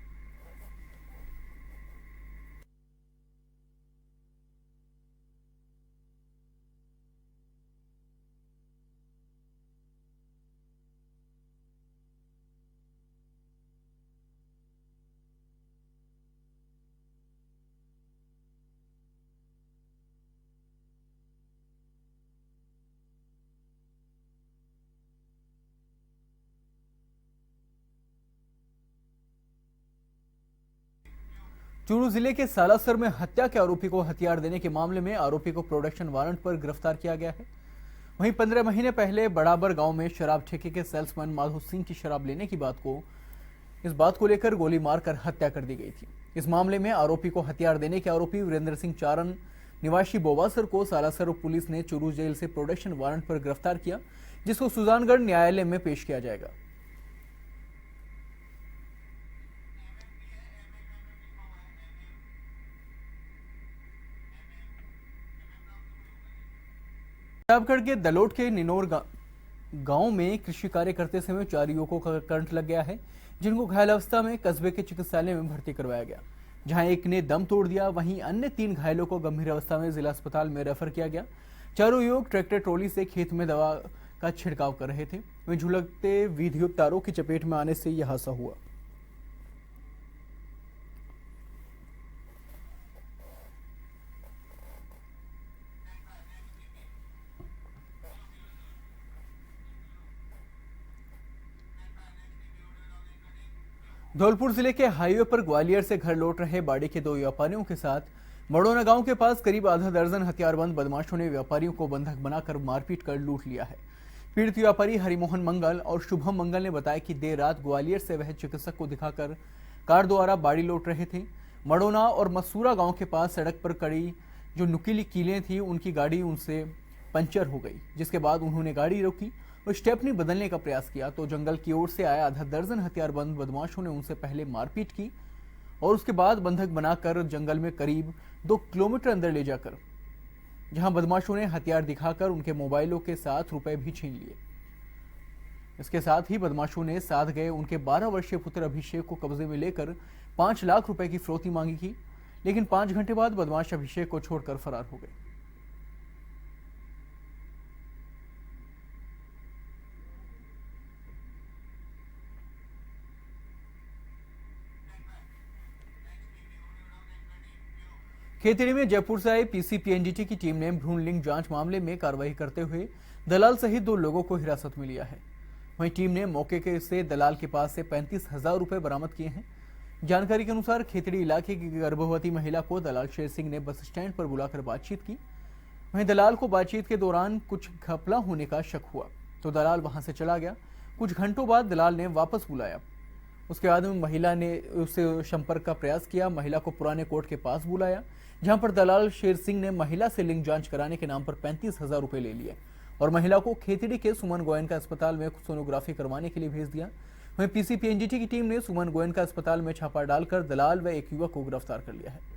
चूरू जिले के सालासर में हत्या के आरोपी को हथियार देने के मामले में आरोपी को प्रोडक्शन वारंट पर गिरफ्तार किया गया है। वहीं 15 महीने पहले बड़ाबर गांव में शराब ठेके के सेल्समैन माधो सिंह की शराब लेने की इस बात को लेकर गोली मारकर हत्या कर दी गई थी। इस मामले में आरोपी को हथियार देने के आरोपी वीरेंद्र सिंह चारण निवासी बोवासर को सालासर पुलिस ने चूरू जेल से प्रोडक्शन वारंट पर गिरफ्तार किया, जिसको सुजानगढ़ न्यायालय में पेश किया जाएगा। प्रतापगढ़ के दलोट के निनोर गांव में कृषि कार्य करते समय 4 युवकों का करंट लग गया है, जिनको घायल अवस्था में कस्बे के चिकित्सालय में भर्ती करवाया गया। जहां एक ने दम तोड़ दिया, वहीं अन्य 3 घायलों को गंभीर अवस्था में जिला अस्पताल में रेफर किया गया। चारों युवक ट्रैक्टर ट्रॉली से खेत में दवा का छिड़काव कर रहे थे। वहीं झुलकते विद्युत तारों की चपेट में आने से यह हादसा हुआ। धौलपुर जिले के हाईवे पर ग्वालियर से घर लौट रहे बाड़ी के 2 व्यापारियों के साथ मड़ोना गांव के पास करीब आधा दर्जन हथियारबंद बदमाशों ने व्यापारियों को बंधक बनाकर मारपीट कर लूट लिया है। पीड़ित व्यापारी हरिमोहन मंगल और शुभम मंगल ने बताया कि देर रात ग्वालियर से वह चिकित्सक को दिखाकर कार द्वारा बाड़ी लौट रहे थे। मड़ोना और मसूरा गांव के पास सड़क पर कड़ी जो नुकीली कीलें थी, उनकी गाड़ी उनसे पंचर हो गई, जिसके बाद उन्होंने गाड़ी रोकी और स्टेपनी बदलने का प्रयास किया तो जंगल की ओर से आया आधा दर्जन हथियारबंद बदमाशों ने उनसे पहले मारपीट की और उसके बाद बंधक बनाकर जंगल में करीब 2 किलोमीटर अंदर ले जाकर जहां बदमाशों ने हथियार दिखाकर उनके मोबाइलों के साथ रुपए भी छीन लिए। इसके साथ ही बदमाशों ने साथ गए उनके 12 वर्षीय पुत्र अभिषेक को कब्जे में लेकर 5 लाख रुपए की फिरौती मांगी थी, लेकिन 5 घंटे बाद बदमाश अभिषेक को छोड़कर फरार हो गए। खेतड़ी में जयपुर से आए पीसीपीएनडीटी की टीम ने भ्रूण लिंग जांच मामले में कार्रवाई करते हुए दलाल सहित 2 लोगों को हिरासत में लिया है। वहीं टीम ने मौके के से दलाल के पास से 35,000 रुपए बरामद किए हैं। जानकारी के अनुसार खेतड़ी इलाके की गर्भवती महिला को दलाल शेर सिंह ने बस स्टैंड पर बुलाकर बातचीत की। वहीं दलाल को बातचीत के दौरान कुछ घपला होने का शक हुआ तो दलाल वहां से चला गया। कुछ घंटों बाद दलाल ने वापस बुलाया। उसके बाद महिला ने उससे संपर्क का प्रयास किया। महिला को पुराने कोर्ट के पास बुलाया, जहां पर दलाल शेर सिंह ने महिला से लिंग जांच कराने के नाम पर 35,000 रुपए ले लिए और महिला को खेतड़ी के सुमन गोयनका अस्पताल में सोनोग्राफी करवाने के लिए भेज दिया। वहीं पीसीपीएनडीटी की टीम ने सुमन गोयनका अस्पताल में छापा डालकर दलाल व एक युवक को गिरफ्तार कर लिया है।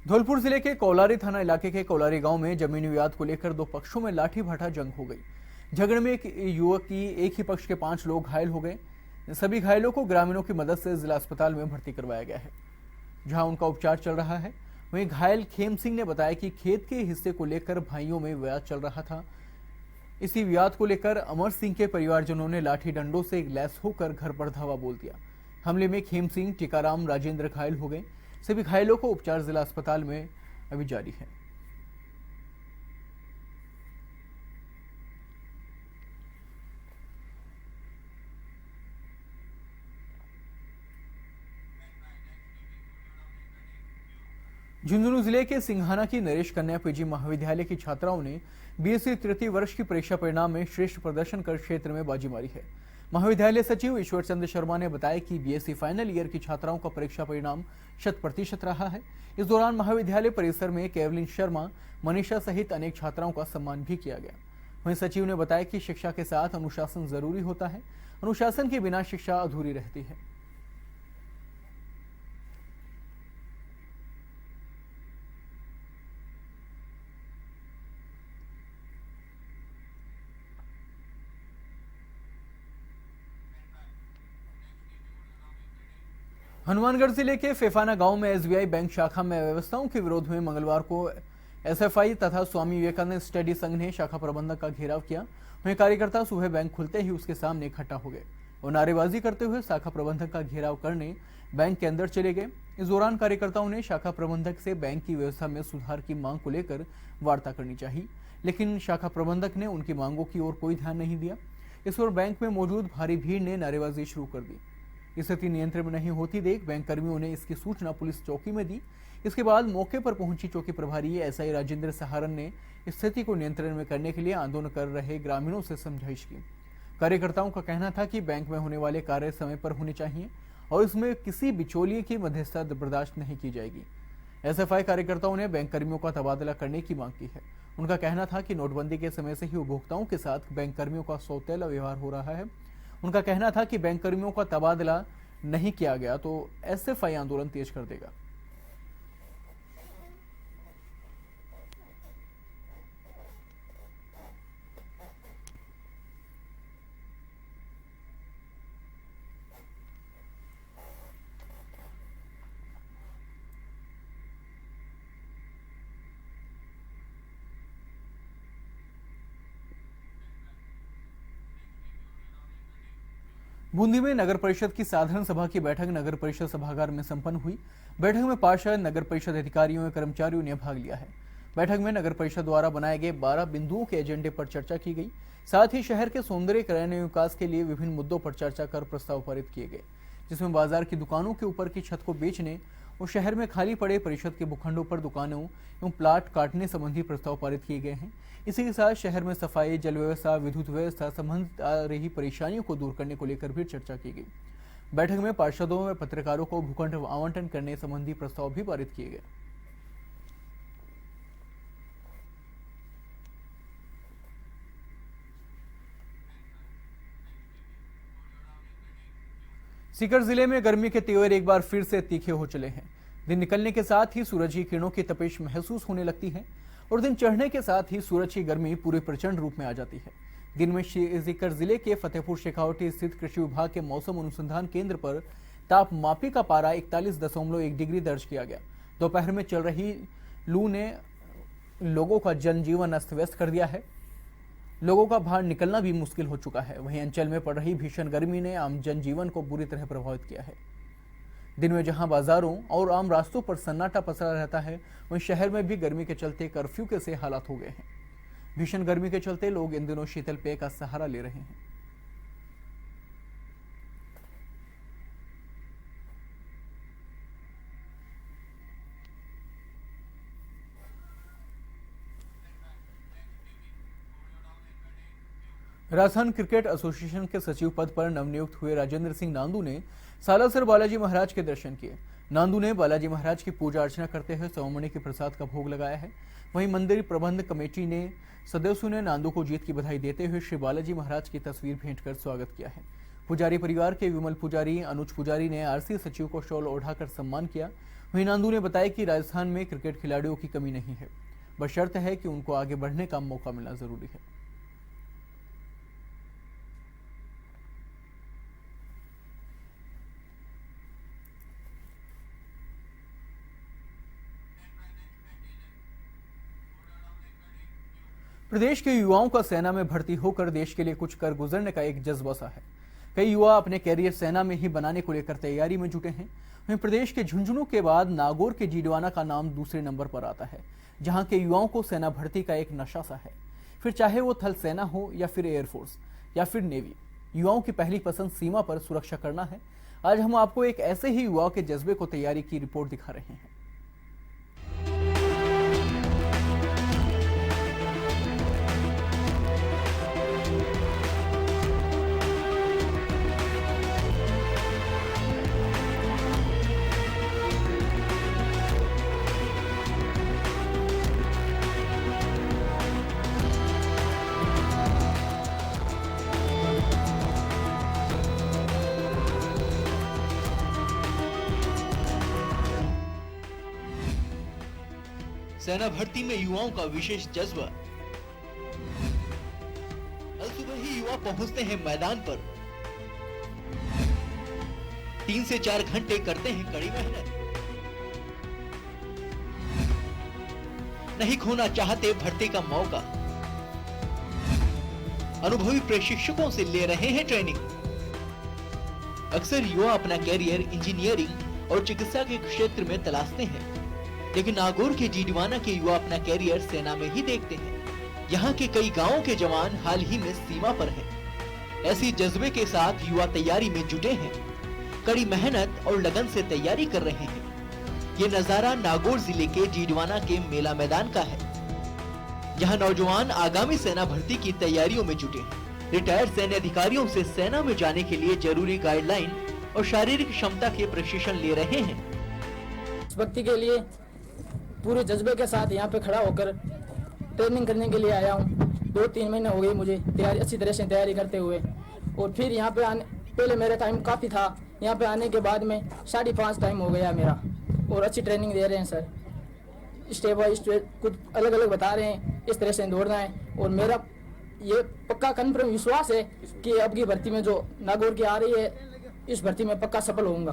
धौलपुर जिले के कौलारी थाना इलाके के कौलारी गांव में जमीनी विवाद को लेकर 2 पक्षों में लाठी भाटा जंग हो गई। झगड़े में एक युवक की एक ही पक्ष के 5 लोग घायल हो गए। सभी घायलों को ग्रामीणों की मदद से जिला अस्पताल में भर्ती करवाया गया है, जहां उनका उपचार चल रहा है। वहीं घायल खेम सिंह ने बताया कि खेत के हिस्से को लेकर भाइयों में विवाद चल रहा था। इसी विवाद को लेकर अमर सिंह के परिवारजनों ने लाठी डंडों से लैस होकर घर पर धावा बोल दिया। हमले में खेम सिंह, टीकाराम, राजेंद्र घायल हो गए। सभी घायलों को उपचार जिला अस्पताल में अभी जारी है। झुंझुनू जिले के सिंघाना की नरेश कन्या पीजी महाविद्यालय की छात्राओं ने बीएससी तृतीय वर्ष की परीक्षा परिणाम में श्रेष्ठ प्रदर्शन कर क्षेत्र में बाजी मारी है। महाविद्यालय सचिव ईश्वर चंद्र शर्मा ने बताया कि बीएससी फाइनल ईयर की छात्राओं का परीक्षा परिणाम 100% रहा है। इस दौरान महाविद्यालय परिसर में केवलिन शर्मा, मनीषा सहित अनेक छात्राओं का सम्मान भी किया गया। वहीं सचिव ने बताया कि शिक्षा के साथ अनुशासन जरूरी होता है। अनुशासन के बिना शिक्षा अधूरी रहती है। हनुमानगढ़ जिले के फेफाना गांव में एसबीआई बैंक शाखा में अव्यवस्थाओं के विरोध में मंगलवार को एसएफआई तथा स्वामी विवेकानंद स्टडी संघ ने शाखा प्रबंधक का घेराव किया। वहीं कार्यकर्ता सुबह बैंक खुलते ही उसके सामने इकट्ठा हो गए और नारेबाजी करते हुए शाखा प्रबंधक का घेराव करने बैंक के अंदर चले गए। इस दौरान कार्यकर्ताओं ने शाखा प्रबंधक से बैंक की व्यवस्था में सुधार की मांग को लेकर वार्ता करनी चाहिए, लेकिन शाखा प्रबंधक ने उनकी मांगों की ओर कोई ध्यान नहीं दिया। इस पर बैंक में मौजूद भारी भीड़ ने नारेबाजी शुरू कर दी। स्थिति नियंत्रण में नहीं होती देख बैंक कर्मियों ने इसकी सूचना पुलिस चौकी में दी। इसके बाद मौके पर पहुंची चौकी प्रभारी एसआई राजेंद्र सहारन ने स्थिति को नियंत्रण में करने के लिए आंदोलन कर रहे ग्रामीणों से समझाइश की। कार्यकर्ताओं का कहना था कि बैंक में होने वाले कार्य समय पर होने चाहिए और इसमें किसी बिचौलिए की मध्यस्थता बर्दाश्त नहीं की जाएगी। एसएफआई कार्यकर्ताओं ने बैंक कर्मियों का तबादला करने की मांग की है। उनका कहना था कि नोटबंदी के समय से ही उपभोक्ताओं के साथ बैंक कर्मियों का सौतेला व्यवहार हो रहा है। उनका कहना था कि बैंक कर्मियों का तबादला नहीं किया गया तो एसएफआई आंदोलन तेज कर देगा। बूंदी में नगर परिषद की साधारण सभा की बैठक नगर परिषद सभागार में संपन्न हुई। बैठक में पार्षद, नगर परिषद अधिकारियों और कर्मचारियों ने भाग लिया है। बैठक में नगर परिषद द्वारा बनाए गए 12 बिंदुओं के एजेंडे पर चर्चा की गई। साथ ही शहर के सौंदर्यीकरण एवं विकास के लिए विभिन्न मुद्दों पर चर्चा कर प्रस्ताव पारित किए गए, जिसमें बाजार की दुकानों के ऊपर की छत को बेचने और शहर में खाली पड़े परिषद के भूखंडों पर दुकानों एवं प्लाट काटने संबंधी प्रस्ताव पारित किए गए हैं। इसी के साथ शहर में सफाई, जल व्यवस्था, विद्युत व्यवस्था संबंधित आ रही परेशानियों को दूर करने को लेकर भी चर्चा की गई। बैठक में पार्षदों व पत्रकारों को भूखंड आवंटन करने संबंधी प्रस्ताव भी पारित किए गए। सीकर जिले में गर्मी के तेवर एक बार फिर से तीखे हो चले हैं। दिन निकलने के साथ ही सूरज की किरणों की तपिश महसूस होने लगती है और दिन चढ़ने के साथ ही सूरज की गर्मी पूरे प्रचंड रूप में आ जाती है। दिन में सीकर जिले के फतेहपुर शेखावटी स्थित कृषि विभाग के मौसम अनुसंधान केंद्र पर तापमापी का पारा 41.1 डिग्री दर्ज किया गया। दोपहर में चल रही लू ने लोगों का जनजीवन अस्त व्यस्त कर दिया है। लोगों का बाहर निकलना भी मुश्किल हो चुका है। वहीं अंचल में पड़ रही भीषण गर्मी ने आम जनजीवन को बुरी तरह प्रभावित किया है। दिन में जहां बाजारों और आम रास्तों पर सन्नाटा पसरा रहता है, वहीं शहर में भी गर्मी के चलते कर्फ्यू के से हालात हो गए हैं। भीषण गर्मी के चलते लोग इन दिनों शीतल पेय का सहारा ले रहे हैं। राजस्थान क्रिकेट एसोसिएशन के सचिव पद पर नवनियुक्त हुए राजेंद्र सिंह नांदू ने सालासर बालाजी महाराज के दर्शन किए। नांदू ने बालाजी महाराज की पूजा अर्चना करते हुए सौमणी के प्रसाद का भोग लगाया है। वहीं मंदिर प्रबंध कमेटी ने सदस्यों ने नांदू को जीत की बधाई देते हुए श्री बालाजी महाराज की तस्वीर भेंट कर स्वागत किया है। पुजारी परिवार के विमल पुजारी, अनुज पुजारी ने आरसी सचिव को शॉल ओढ़ाकर सम्मान किया। वहीं नांदू ने बताया कि राजस्थान में क्रिकेट खिलाड़ियों की कमी नहीं है, बशर्त है कि उनको आगे बढ़ने का मौका मिलना जरूरी है। प्रदेश के युवाओं का सेना में भर्ती होकर देश के लिए कुछ कर गुजरने का एक जज्बा सा है। कई युवा अपने कैरियर सेना में ही बनाने को लेकर तैयारी में जुटे हैं। वहीं प्रदेश के झुंझुनू के बाद नागौर के जीडवाना का नाम दूसरे नंबर पर आता है, जहां के युवाओं को सेना भर्ती का एक नशा सा है। फिर चाहे वो थल सेना हो या फिर एयरफोर्स या फिर नेवी, युवाओं की पहली पसंद सीमा पर सुरक्षा करना है। आज हम आपको एक ऐसे ही युवाओं के जज्बे को तैयारी की रिपोर्ट दिखा रहे हैं। सेना भर्ती में युवाओं का विशेष जज्बा। कल सुबह ही युवा पहुंचते हैं मैदान पर। 3 से 4 घंटे करते हैं कड़ी मेहनत। नहीं खोना चाहते भर्ती का मौका। अनुभवी प्रशिक्षकों से ले रहे हैं ट्रेनिंग। अक्सर युवा अपना कैरियर इंजीनियरिंग और चिकित्सा के क्षेत्र में तलाशते हैं, लेकिन नागौर के जीडवाना के युवा अपना कैरियर सेना में ही देखते हैं। यहाँ के कई गांवों के जवान हाल ही में सीमा पर हैं। ऐसी जज्बे के साथ युवा तैयारी में जुटे हैं, कड़ी मेहनत और लगन से तैयारी कर रहे हैं। ये नजारा नागौर जिले के जीडवाना के मेला मैदान का है, जहाँ नौजवान आगामी सेना भर्ती की तैयारियों में जुटे हैं। रिटायर्ड सैन्य अधिकारियों से सेना में जाने के लिए जरूरी गाइडलाइन और शारीरिक क्षमता के प्रशिक्षण ले रहे हैं। भर्ती के लिए पूरे जज्बे के साथ यहाँ पे खड़ा होकर ट्रेनिंग करने के लिए आया हूँ। 2-3 महीने हो गए मुझे अच्छी तरह से तैयारी करते हुए। और फिर यहाँ पे आने पहले मेरा टाइम काफ़ी था, यहाँ पे आने के बाद में 5.5 टाइम हो गया मेरा। और अच्छी ट्रेनिंग दे रहे हैं सर, स्टेप बाय स्टेप कुछ अलग अलग बता रहे हैं, इस तरह से दौड़ना है। और मेरा ये पक्का कन्फर्म विश्वास है कि अब की भर्ती में जो नागौर की आ रही है, इस भर्ती में पक्का सफल होऊंगा।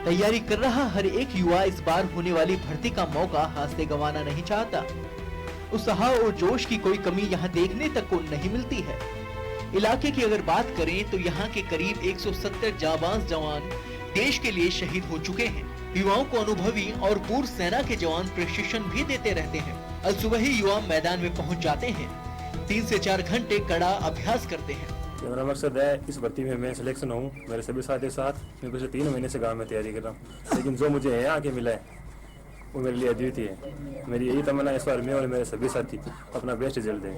तैयारी कर रहा हर एक युवा इस बार होने वाली भर्ती का मौका हाथ से गंवाना नहीं चाहता। उत्साह और जोश की कोई कमी यहाँ देखने तक को नहीं मिलती है। इलाके की अगर बात करें तो यहाँ के करीब 170 जाबाज जवान देश के लिए शहीद हो चुके हैं। युवाओं को अनुभवी और पूर्व सेना के जवान प्रशिक्षण भी देते रहते हैं। अल सुबह ही युवा मैदान में पहुँच जाते हैं, 3 से 4 घंटे कड़ा अभ्यास करते हैं। मेरा मकसद है इस भर्ती में मैं सिलेक्शन हूँ। मेरे सभी साथी साथ मैं पिछले 3 महीने से गांव में तैयारी कर रहा हूँ, लेकिन जो मुझे यहाँ आके मिला है वो मेरे लिए अद्वितीय है। मेरी यही तमन्ना इस बार मैं और मेरे सभी साथी अपना बेस्ट रिजल्ट दें।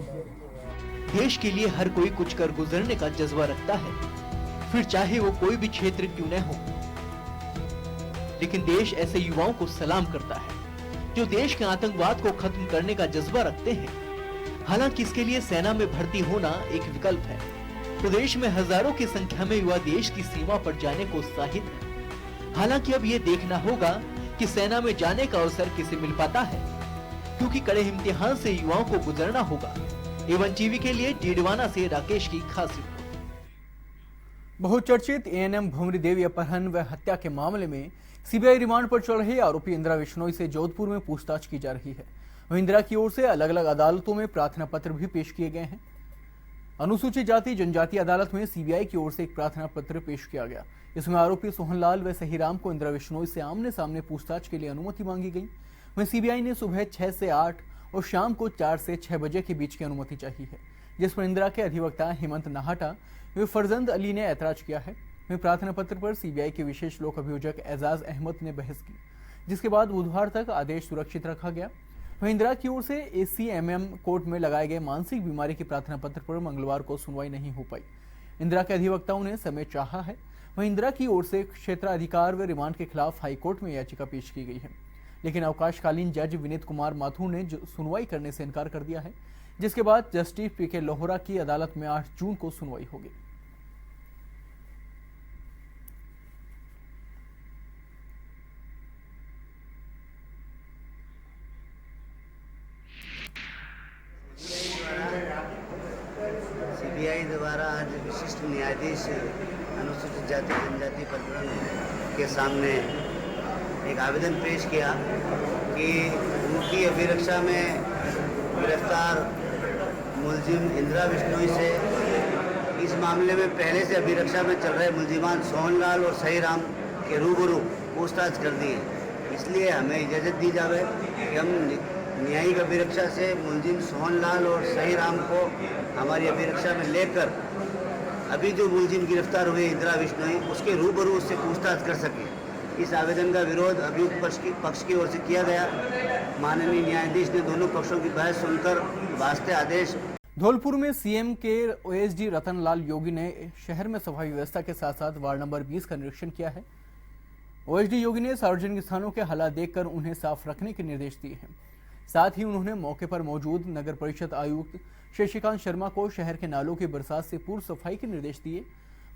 देश के लिए हर कोई कुछ कर गुजरने का जज्बा रखता है, फिर चाहे वो कोई भी क्षेत्र क्यों न हो। लेकिन देश ऐसे युवाओं को सलाम करता है जो देश के आतंकवाद को खत्म करने का जज्बा रखते हैं। हालांकि इसके लिए सेना में भर्ती होना एक विकल्प है। प्रदेश में हजारों की संख्या में युवा देश की सीमा पर जाने को उत्साहित है। हालांकि अब ये देखना होगा कि सेना में जाने का अवसर किसे मिल पाता है, क्योंकि कड़े इम्तिहान से युवाओं को गुजरना होगा। एवन टीवी के लिए डीडवाना से राकेश की खास रिपोर्ट। बहुचर्चित एएनएम भंवरी देवी अपहरण व हत्या के मामले में सीबीआई रिमांड पर चल रही आरोपी इंदिरा बिश्नोई से जोधपुर में पूछताछ की जा रही है। वहीं इंदिरा की ओर से अलग अलग अदालतों में प्रार्थना पत्र भी पेश किए गए हैं। अनुसूचित जाति जनजाति अदालत में सीबीआई की ओर से एक प्रार्थना पत्र पेश किया गया। इसमें आरोपी सोहनलाल व सहीराम को इंदिरा बिश्नोई से आमने सामने पूछताछ के लिए अनुमति मांगी गई। वहीं सीबीआई ने सुबह 6 से 8 और शाम को 4 से 6 बजे के बीच की अनुमति चाहिए है, जिस पर इंदिरा के अधिवक्ता हेमंत नाहटा व फरजंद अली ने ऐतराज किया है। वहीं प्रार्थना पत्र पर सीबीआई के विशेष लोक अभियोजक एजाज अहमद ने बहस की, जिसके बाद बुधवार तक आदेश सुरक्षित रखा गया। वहीं इंदिरा की ओर से एसीएमएम कोर्ट में लगाए गए मानसिक बीमारी के प्रार्थना पत्र पर मंगलवार को सुनवाई नहीं हो पाई। इंदिरा के अधिवक्ताओं ने समय चाहा है। वहीं इंदिरा की ओर से क्षेत्राधिकार व रिमांड के खिलाफ हाईकोर्ट में याचिका पेश की गई है, लेकिन अवकाशकालीन जज विनीत कुमार माथुर ने सुनवाई करने से इनकार कर दिया है, जिसके बाद जस्टिस पीके लोहरा की अदालत में 8 जून को सुनवाई होगी। सीबीआई द्वारा आज विशिष्ट न्यायाधीश अनुसूचित जाति जनजाति प्रकरण के सामने एक आवेदन पेश किया कि उनकी अभिरक्षा में गिरफ्तार मुलजिम इंदिरा बिश्नोई से इस मामले में पहले से अभिरक्षा में चल रहे मुलजिमान सोहनलाल और सहीराम के रूबरू पूछताछ कर दी है। इसलिए हमें इजाज़त दी जाए कि हम न्यायिक अभिरक्षा से मुलजिम सोहनलाल और सहीराम को हमारी अभिरक्षा में लेकर अभी जो मुलजिम गिरफ्तार हुए इंदिरा बिश्नोई उसके रूबरू उससे पूछताछ कर सके। इस आवेदन का विरोध अभियुक्त पक्ष की ओर से किया गया। माननीय न्यायाधीश ने दोनों पक्षों की बहस सुनकर वास्ते आदेश। धौलपुर में सीएम के ओएसडी रतनलाल योगी ने शहर में सफाई व्यवस्था के साथ साथ वार्ड नंबर 20 का निरीक्षण किया है। ओएसडी योगी ने सार्वजनिक स्थानों के हालात देखकर उन्हें साफ रखने के निर्देश दिए हैं। साथ ही उन्होंने मौके पर मौजूद नगर परिषद आयुक्त शशिकांत शर्मा को शहर के नालों की बरसात से पूर्व सफाई के निर्देश दिए।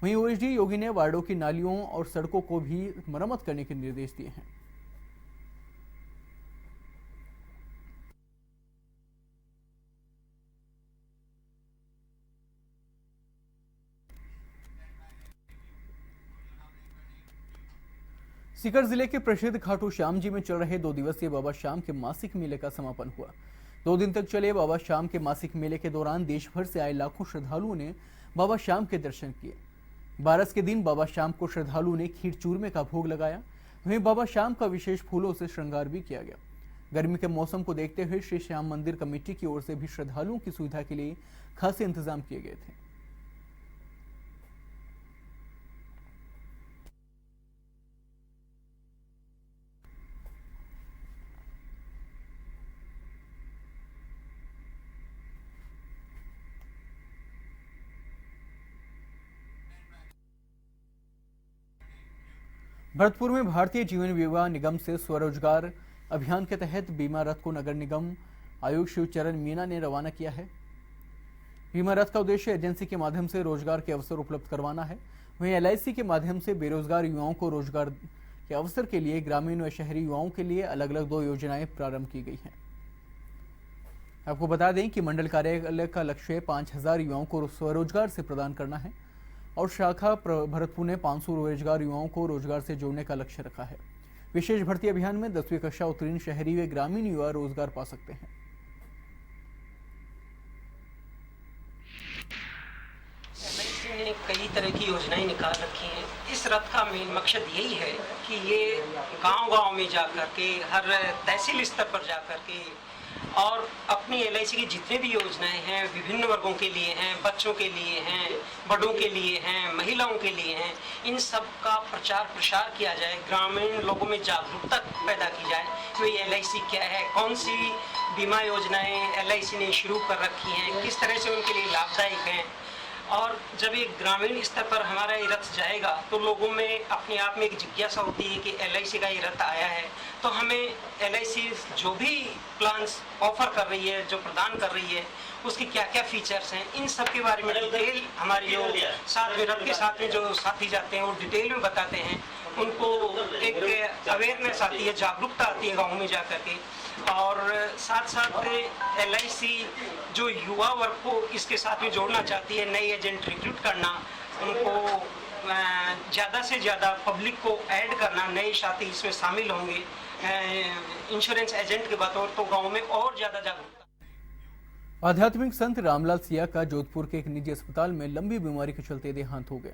वहीं ओएसडी योगी ने वार्डों की नालियों और सड़कों को भी मरम्मत करने के निर्देश दिए हैं। सीकर जिले के प्रसिद्ध खाटू श्याम जी में चल रहे 2 दिवसीय बाबा श्याम के मासिक मेले का समापन हुआ। 2 दिन तक चले बाबा श्याम के मासिक मेले के दौरान देश भर से आए लाखों श्रद्धालुओं ने बाबा श्याम के दर्शन किए। 12 के दिन बाबा श्याम को श्रद्धालुओं ने खीर चूरमे का भोग लगाया। वहीं बाबा श्याम का विशेष फूलों से श्रृंगार भी किया गया। गर्मी के मौसम को देखते हुए श्री श्याम मंदिर कमेटी की ओर से भी श्रद्धालुओं की सुविधा के लिए खासे इंतजाम किए गए थे। भरतपुर में भारतीय जीवन बीमा निगम से स्वरोजगार अभियान के तहत बीमा रथ को नगर निगम आयुक्त शिवचरण मीना ने रवाना किया है। बीमा रथ का उद्देश्य एजेंसी के माध्यम से रोजगार के अवसर उपलब्ध करवाना है। वहीं LIC के माध्यम से बेरोजगार युवाओं को रोजगार के अवसर के लिए ग्रामीण व शहरी युवाओं के लिए अलग अलग 2 योजनाएं प्रारंभ की गई हैं। आपको बता दें कि मंडल कार्यालय का लक्ष्य 5000 युवाओं को स्वरोजगार से प्रदान करना है और शाखा भरतपुर ने 500 रोजगार युवाओं को रोजगार से जोड़ने का लक्ष्य रखा है। विशेष भर्ती अभियान में 10वीं कक्षा उत्तीर्ण शहरी व ग्रामीण युवा रोजगार पा सकते हैं। ने कई तरह की योजनाएं निकाल रखी हैं। इस रथ का मेन मकसद यही है कि ये गांव-गांव में जाकर के हर तहसील स्तर पर जाकर के और अपनी LIC की जितने भी योजनाएं हैं विभिन्न वर्गों के लिए हैं, बच्चों के लिए हैं, बड़ों के लिए हैं, महिलाओं के लिए हैं, इन सब का प्रचार प्रसार किया जाए, ग्रामीण लोगों में जागरूकता पैदा की जाए कि ये LIC क्या है, कौन सी बीमा योजनाएं LIC ने शुरू कर रखी हैं, किस तरह से उनके लिए लाभदायक हैं। और जब ये ग्रामीण स्तर पर हमारा ये रथ जाएगा तो लोगों में अपने आप में एक जिज्ञासा होती है कि LIC का ये रथ आया है तो हमें LIC जो भी प्लान्स ऑफर कर रही है, जो प्रदान कर रही है, उसके क्या क्या फीचर्स हैं, इन सब के बारे में डिटेल हमारी जो साथ में रथ के साथ में जो साथी जाते हैं वो डिटेल में बताते हैं। उनको एक अवेयरनेस आती है, जागरूकता आती है गाँव में जा कर के। और साथ साथ LIC जो युवा वर्ग को इसके साथ में जोड़ना चाहती है, नए एजेंट रिक्रूट करना, उनको ज़्यादा से ज़्यादा पब्लिक को ऐड करना, नए साथी इसमें शामिल होंगे इंश्योरेंस एजेंट के बतौर, तो गांव में और ज़्यादा जागरूकता। आध्यात्मिक संत रामलाल सिया का जोधपुर के एक निजी अस्पताल में लंबी बीमारी के चलते देहांत हो गया।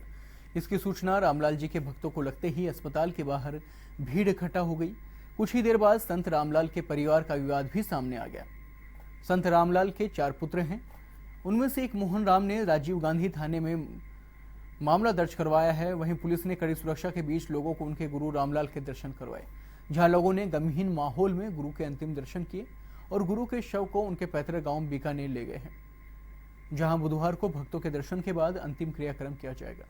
इसकी सूचना रामलाल जी के भक्तों को लगते ही अस्पताल के बाहर भीड़ इकट्ठा हो गई। कुछ ही देर बाद संत रामलाल के परिवार का विवाद भी सामने आ गया। संत रामलाल के 4 पुत्र हैं। उनमें से एक मोहन राम ने राजीव गांधी थाने में मामला दर्ज करवाया है। वहीं पुलिस ने कड़ी सुरक्षा के बीच लोगों को उनके गुरु रामलाल के दर्शन करवाए, जहां लोगों ने गमहीन माहौल में गुरु के अंतिम दर्शन किए और गुरु के शव को उनके पैतृक गांव बीकानेर ले गए हैं, जहां बुधवार को भक्तों के दर्शन के बाद अंतिम क्रियाक्रम किया जाएगा।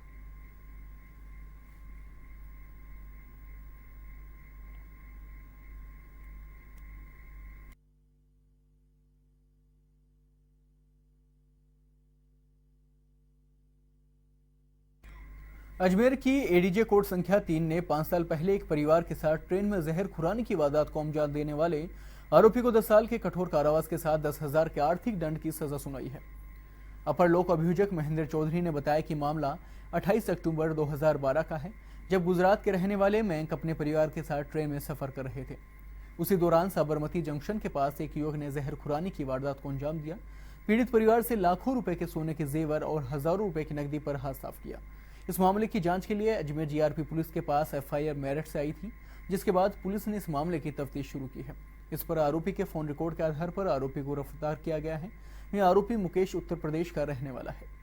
अजमेर की ADJ कोर्ट संख्या 3 ने 5 साल पहले एक परिवार के साथ ट्रेन में जहर खुरानी की वारदात को अंजाम देने वाले आरोपी को 10 साल के कठोर कारावास के साथ 10,000 के आर्थिक दंड की सजा सुनाई है। अपर लोक अभियोजक महेंद्र चौधरी ने बताया कि मामला 28 अक्टूबर 2012 का है, जब गुजरात के रहने वाले मयंक अपने परिवार के साथ ट्रेन में सफर कर रहे थे। उसी दौरान साबरमती जंक्शन के पास एक युवक ने जहर खुरानी की वारदात को अंजाम दिया। पीड़ित परिवार से लाखों रुपए के सोने के जेवर और हजारों रुपए की नकदी पर हाथ साफ किया। इस मामले की जांच के लिए अजमेर GRP पुलिस के पास FIR मेरठ से आई थी, जिसके बाद पुलिस ने इस मामले की तफ्तीश शुरू की है। इस पर आरोपी के फोन रिकॉर्ड के आधार पर आरोपी को गिरफ्तार किया गया है। यह आरोपी मुकेश उत्तर प्रदेश का रहने वाला है।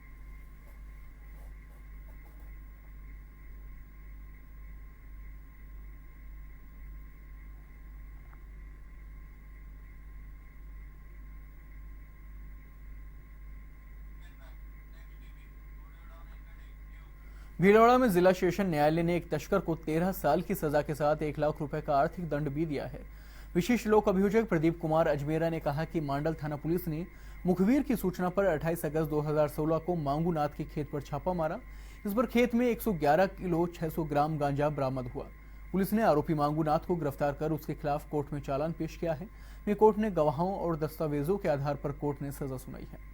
भीलवाड़ा में जिला सेशन न्यायालय ने एक तस्कर को 13 साल की सजा के साथ 1 लाख रुपए का आर्थिक दंड भी दिया है। विशेष लोक अभियोजक प्रदीप कुमार अजमेरा ने कहा कि मांडल थाना पुलिस ने मुखबिर की सूचना पर 28 अगस्त 2016 को मांगूनाथ के खेत पर छापा मारा। इस पर खेत में 111 किलो 600 ग्राम गांजा बरामद हुआ। पुलिस ने आरोपी मांगूनाथ को गिरफ्तार कर उसके खिलाफ कोर्ट में चालान पेश किया है। वे कोर्ट ने गवाहों और दस्तावेजों के आधार पर कोर्ट ने सजा सुनाई है।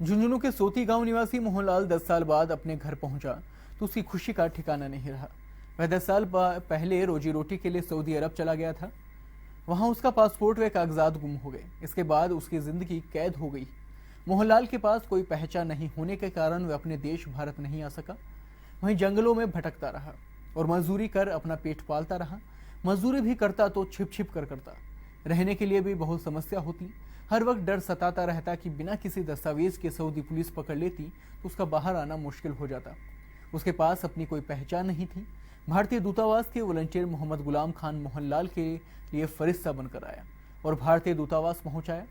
झुंझुनू के सोती गांव निवासी मोहनलाल 10 साल बाद अपने घर पहुंचा तो उसकी खुशी का ठिकाना नहीं रहा। वह 10 साल पहले रोजी रोटी के लिए सऊदी अरब चला गया था। वहां उसका पासपोर्ट व कागजात गुम हो गए। इसके बाद उसकी जिंदगी कैद हो गई। मोहनलाल के पास कोई पहचान नहीं होने के कारण वह अपने देश भारत नहीं आ सका। वहीं जंगलों में भटकता रहा और मजदूरी कर अपना पेट पालता रहा। मजदूरी भी करता तो छिप छिप कर करता। रहने के लिए भी बहुत समस्या होती। हर वक्त डर सताता रहता कि बिना किसी दस्तावेज के सऊदी पुलिस पकड़ लेती तो उसका बाहर आना मुश्किल हो जाता। उसके पास अपनी कोई पहचान नहीं थी। भारतीय दूतावास के वॉलंटियर मोहम्मद गुलाम खान मोहनलाल के लिए फरिश्ता बनकर आया और भारतीय दूतावास पहुंचाया।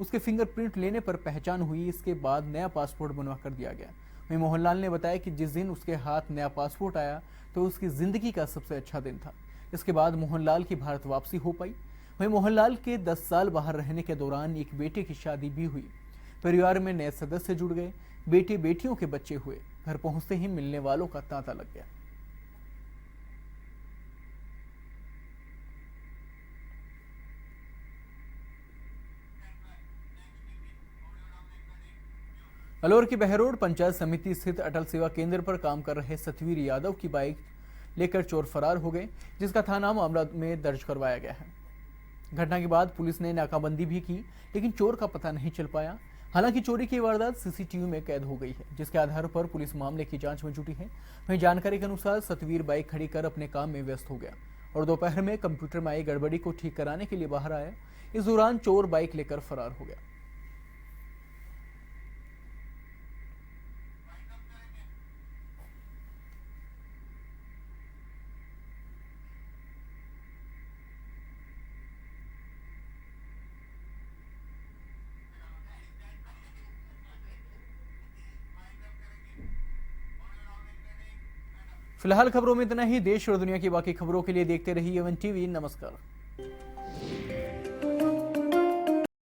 उसके फिंगरप्रिंट लेने पर पहचान हुई। इसके बाद नया पासपोर्ट बनवा कर दिया गया। वहीं मोहनलाल ने बताया कि जिस दिन उसके हाथ नया पासपोर्ट आया तो उसकी जिंदगी का सबसे अच्छा दिन था। इसके बाद मोहनलाल की भारत वापसी हो पाई। वहीं मोहनलाल के 10 साल बाहर रहने के दौरान एक बेटे की शादी भी हुई। परिवार में नए सदस्य जुड़ गए। बेटे बेटियों के बच्चे हुए। घर पहुंचते ही मिलने वालों का तांता लग गया। अलवर की बहरोड पंचायत समिति स्थित अटल सेवा केंद्र पर काम कर रहे सतवीर यादव की बाइक लेकर चोर फरार हो गए, जिसका थाना मामला में दर्ज करवाया गया है। घटना के बाद पुलिस ने नाकाबंदी भी की, लेकिन चोर का पता नहीं चल पाया। हालांकि चोरी की वारदात सीसीटीवी में कैद हो गई है, जिसके आधार पर पुलिस मामले की जांच में जुटी है। वहीं जानकारी के अनुसार सतवीर बाइक खड़ी कर अपने काम में व्यस्त हो गया और दोपहर में कंप्यूटर में आई गड़बड़ी को ठीक कराने के लिए बाहर आया। इस दौरान चोर बाइक लेकर फरार हो गया। फिलहाल खबरों में इतना ही। देश और दुनिया की बाकी खबरों के लिए देखते रहिए एवन टीवी। नमस्कार।